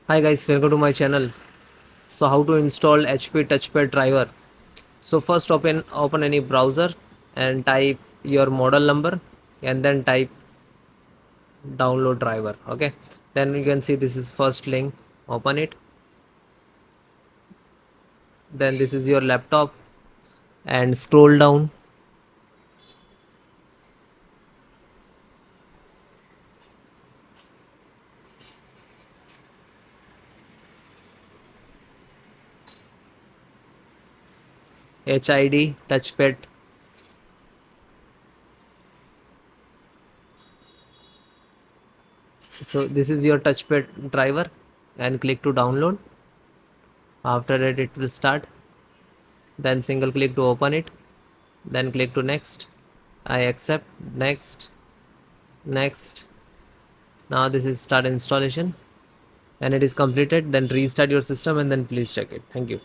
Hi guys, welcome to my channel. So how to install HP touchpad driver? So first open any browser and type your model number and then type download driver. Okay, then you can see this is first link. Open it. Then this is your laptop and scroll down. HID touchpad. So this is your touchpad driver and click to download. After that it will start. Then single click to open it. Then click to next. I accept. Next. Now this is start installation and it is completed. Then restart your system and then please check it. Thank you.